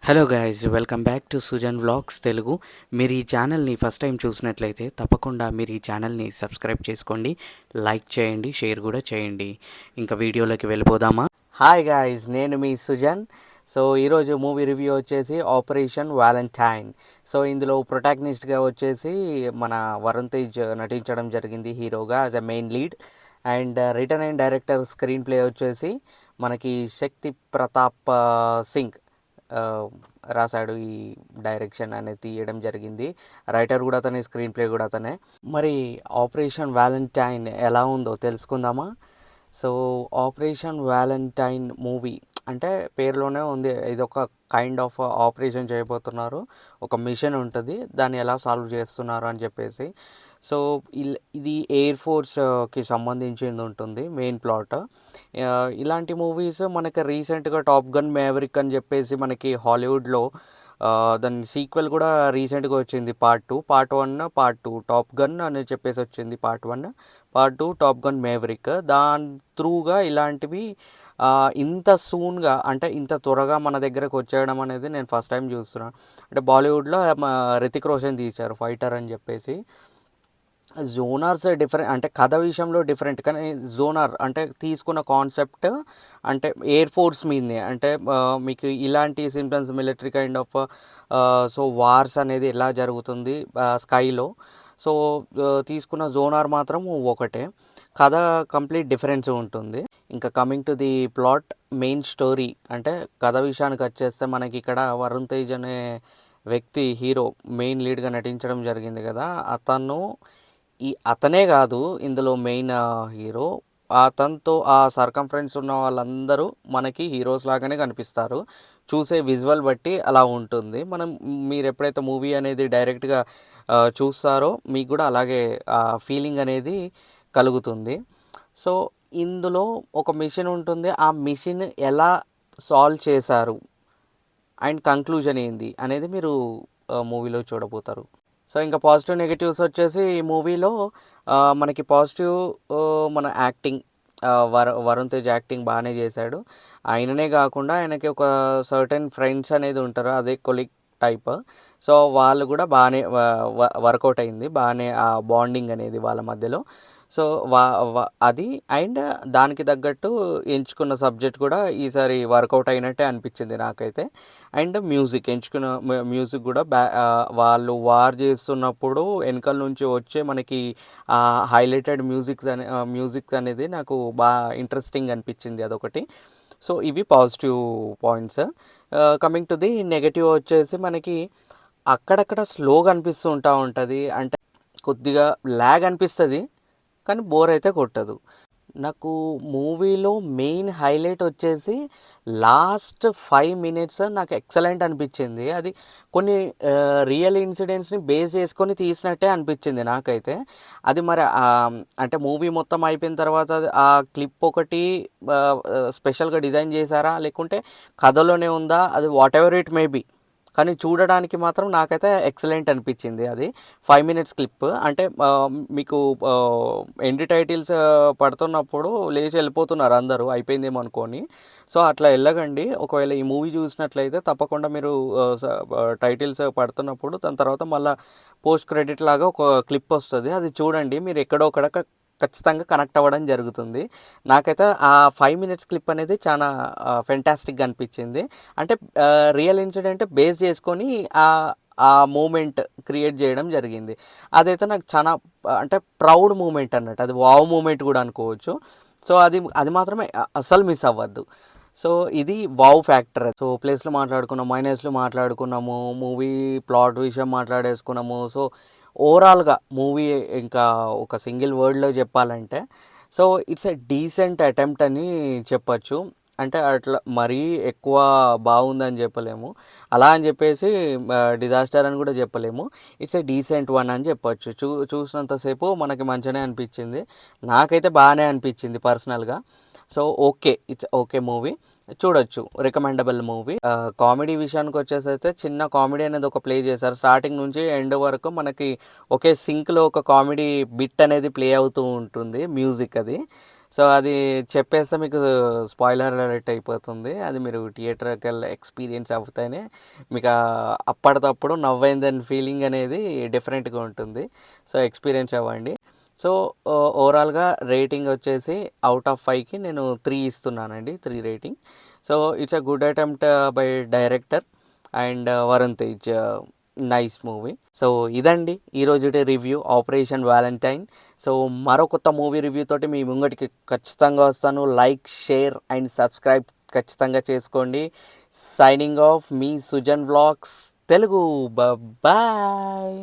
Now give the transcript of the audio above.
Hello guys, welcome back to Sujan vlogs Telugu. మీరు ఈ ఛానల్ని ఫస్ట్ టైం చూసినట్లయితే తప్పకుండా మీరు ఈ ఛానల్ని సబ్స్క్రైబ్ చేసుకోండి, లైక్ చేయండి, షేర్ కూడా చేయండి. ఇంకా వీడియోలోకి వెళ్ళిపోదామా? హాయ్ గాయస్, నేను మీ సుజన్. సో ఈరోజు మూవీ రివ్యూ వచ్చేసి ఆపరేషన్ వ్యాలంటైన్. సో ఇందులో ప్రొటాగనిస్ట్గా వచ్చేసి మన వరుణ్ తేజ్ నటించడం జరిగింది హీరోగా as a main lead. And return and director screen play వచ్చేసి మనకి శక్తి ప్రతాప్ సింగ్ రాశాడు. ఈ డైరెక్షన్ అనేది తీయడం జరిగింది. రైటర్ కూడా అతనే, స్క్రీన్ ప్లే కూడా అతనే. మరి ఆపరేషన్ వ్యాలంటైన్ ఎలా ఉందో తెలుసుకుందామా? సో ఆపరేషన్ వ్యాలంటైన్ మూవీ అంటే పేరులోనే ఉంది, ఇది ఒక కైండ్ ఆఫ్ ఆపరేషన్ చేయబోతున్నారు. ఒక మిషన్ ఉంటుంది, దాన్ని ఎలా సాల్వ్ చేస్తున్నారు అని చెప్పేసి. సో ఇది ఎయిర్ ఫోర్స్కి సంబంధించింది ఉంటుంది మెయిన్ ప్లాట్. ఇలాంటి మూవీస్ మనకి రీసెంట్గా టాప్ గన్ మ్యావరిక్ అని చెప్పేసి మనకి హాలీవుడ్లో దాని సీక్వెల్ కూడా రీసెంట్గా వచ్చింది. Part 2, part 1, part 2 top gun అని చెప్పేసి వచ్చింది. Part 1, part 2 top gun maverick. దాని త్రూగా ఇలాంటివి ఇంత సూన్గా అంటే ఇంత త్వరగా మన దగ్గరకు వచ్చేయడం అనేది నేను ఫస్ట్ టైం చూస్తున్నాను. అంటే బాలీవుడ్లో రితిక్ రోషన్ తీశారు ఫైటర్ అని చెప్పేసి. జోనార్స్ డిఫరెంట్, అంటే కథ విషయంలో డిఫరెంట్, కానీ జోనార్ అంటే తీసుకున్న కాన్సెప్ట్ అంటే ఎయిర్ ఫోర్స్ మీదనే. అంటే మీకు ఇలాంటి symptoms military kind of so wars అనేది ఎలా జరుగుతుంది స్కైలో. సో తీసుకున్న జోనార్ మాత్రం ఒకటే, కథ కంప్లీట్ డిఫరెన్స్ ఉంటుంది. ఇంకా coming to the plot, main story అంటే కథ విషయానికి వచ్చేస్తే మనకి ఇక్కడ వరుణ్ తేజ్ అనే వ్యక్తి హీరో మెయిన్ లీడ్గా నటించడం జరిగింది కదా. అతనే కాదు ఇందులో మెయిన్ హీరో. అతనితో ఆ సర్కంఫరెన్స్ ఉన్న వాళ్ళందరూ మనకి హీరోస్ లాగానే కనిపిస్తారు. చూసే విజువల్ బట్టి అలా ఉంటుంది. మీరు ఎప్పుడైతే మూవీ అనేది డైరెక్ట్గా చూస్తారో మీకు కూడా అలాగే ఫీలింగ్ అనేది కలుగుతుంది. సో ఇందులో ఒక మిషన్ ఉంటుంది, ఆ మిషన్ ఎలా సాల్వ్ చేశారు అండ్ కంక్లూజన్ ఏంది అనేది మీరు మూవీలో చూడబోతారు. సో ఇంకా పాజిటివ్ నెగిటివ్స్ వచ్చేసి ఈ మూవీలో మనకి పాజిటివ్ మన యాక్టింగ్, వరుణ్ తేజ్ యాక్టింగ్ బాగానే చేశాడు. ఆయననే కాకుండా ఆయనకి ఒక సర్టెన్ ఫ్రెండ్స్ అనేది ఉంటారు, అదే కొలిక్ టైప్. సో వాళ్ళు కూడా బాగానే వర్కౌట్ అయింది, బాగానే ఆ బాండింగ్ అనేది వాళ్ళ మధ్యలో. సో అది అండ్ దానికి తగ్గట్టు ఎంచుకున్న సబ్జెక్ట్ కూడా ఈసారి వర్కౌట్ అయినట్టే అనిపించింది నాకైతే. అండ్ ఎంచుకున్న మ్యూజిక్ కూడా వాళ్ళు వార్ చేస్తున్నప్పుడు వెనకాల నుంచి వచ్చే మనకి హైలైటెడ్ మ్యూజిక్ అనేది నాకు బాగా ఇంట్రెస్టింగ్ అనిపించింది, అదొకటి. సో ఇవి positive points. Coming to the negative వచ్చేసి మనకి అక్కడక్కడ స్లోగా అనిపిస్తూ ఉంటుంది. అంటే కొద్దిగా ల్యాగ్ అనిపిస్తుంది, కానీ బోర్ అయితే కొట్టదు. నాకు మూవీలో మెయిన్ హైలైట్ వచ్చేసి లాస్ట్ 5 minutes నాకు ఎక్సలెంట్ అనిపించింది. అది కొన్ని రియల్ ఇన్సిడెంట్స్ని బేస్ చేసుకొని తీసినట్టే అనిపించింది నాకైతే. అది మరి అంటే మూవీ మొత్తం అయిపోయిన తర్వాత ఆ క్లిప్ ఒకటి స్పెషల్గా డిజైన్ చేశారా లేకుంటే కథలోనే ఉందా, అది whatever it may be, కానీ చూడడానికి మాత్రం నాకైతే ఎక్సలెంట్ అనిపించింది. అది 5 minutes క్లిప్. అంటే మీకు ఎండ్ టైటిల్స్ పడుతున్నప్పుడు లేచి వెళ్ళిపోతున్నారు అందరూ, అయిపోయిందేమో అనుకొని. సో అట్లా వెళ్ళకండి. ఒకవేళ ఈ మూవీ చూసినట్లయితే తప్పకుండా మీరు టైటిల్స్ పడుతున్నప్పుడు దాని తర్వాత మళ్ళీ పోస్ట్ క్రెడిట్ లాగా ఒక క్లిప్ వస్తుంది, అది చూడండి. మీరు ఎక్కడో ఖచ్చితంగా కనెక్ట్ అవ్వడం జరుగుతుంది. నాకైతే ఆ 5 minutes క్లిప్ అనేది చాలా ఫెంటాస్టిక్గా అనిపించింది. అంటే రియల్ ఇన్సిడెంట్ బేస్ చేసుకొని ఆ మూమెంట్ క్రియేట్ చేయడం జరిగింది. అదైతే నాకు చాలా అంటే ప్రౌడ్ మూమెంట్ అన్నట్టు, అది వావ్ మూమెంట్ కూడా అనుకోవచ్చు. సో అది మాత్రమే అస్సలు మిస్ అవ్వద్దు. సో ఇది వావ్ ఫ్యాక్టర్. సో ప్లేస్లో మాట్లాడుకున్నాము, మైనస్లు మాట్లాడుకున్నాము, మూవీ ప్లాట్ విషయం మాట్లాడేసుకున్నాము. సో ఓవరాల్గా మూవీ ఇంకా ఒక సింగిల్ వర్డ్లో చెప్పాలంటే so it's a decent attempt అని చెప్పచ్చు. అంటే అట్లా మరీ ఎక్కువ బాగుందని చెప్పలేము, అలా అని చెప్పేసి డిజాస్టర్ అని కూడా చెప్పలేము. ఇట్స్ ఎ డీసెంట్ వన్ అని చెప్పచ్చు. చూసినంతసేపు మనకి మంచిగానే అనిపించింది, నాకైతే బాగానే అనిపించింది పర్సనల్గా. సో ఇట్స్ ఓకే మూవీ, చూడొచ్చు, రికమెండబుల్ మూవీ. కామెడీ విషయానికి వచ్చేసైతే చిన్న కామెడీ అనేది ఒక ప్లే చేశారు. స్టార్టింగ్ నుంచి ఎండ్ వరకు మనకి ఒకే సింక్లో ఒక కామెడీ బిట్ అనేది ప్లే అవుతూ ఉంటుంది, మ్యూజిక్ అది. సో అది చెప్పేస్తే మీకు స్పాయిలర్ అలర్ట్ అయిపోతుంది. అది మీరు థియేటర్‌కెళ్ళి ఎక్స్‌పీరియన్స్ అవుతేనే మీకు అప్పటిదప్పుడు నవ్వైందని ఫీలింగ్ అనేది డిఫరెంట్‌గా ఉంటుంది. సో ఎక్స్‌పీరియన్స్ అవ్వండి. సో ఓవరాల్‌గా రేటింగ్ వచ్చేసి ఔట్ ఆఫ్ 5కి నేను 3 ఇస్తున్నానండి. 3 rating. So it's a good attempt by director and Varun Tej. Nice movie. So ఇదండి ఈరోజుటి రివ్యూ 'ఆపరేషన్ వాలంటైన్'. సో మరో కొత్త మూవీ రివ్యూ తోటి మీ ముంగటికి ఖచ్చితంగా వస్తాను. లైక్, షేర్ అండ్ సబ్స్క్రైబ్ ఖచ్చితంగా చేసుకోండి. సైనింగ్ ఆఫ్ మీ సుజన్ వ్లాగ్స్ తెలుగు. బాయ్.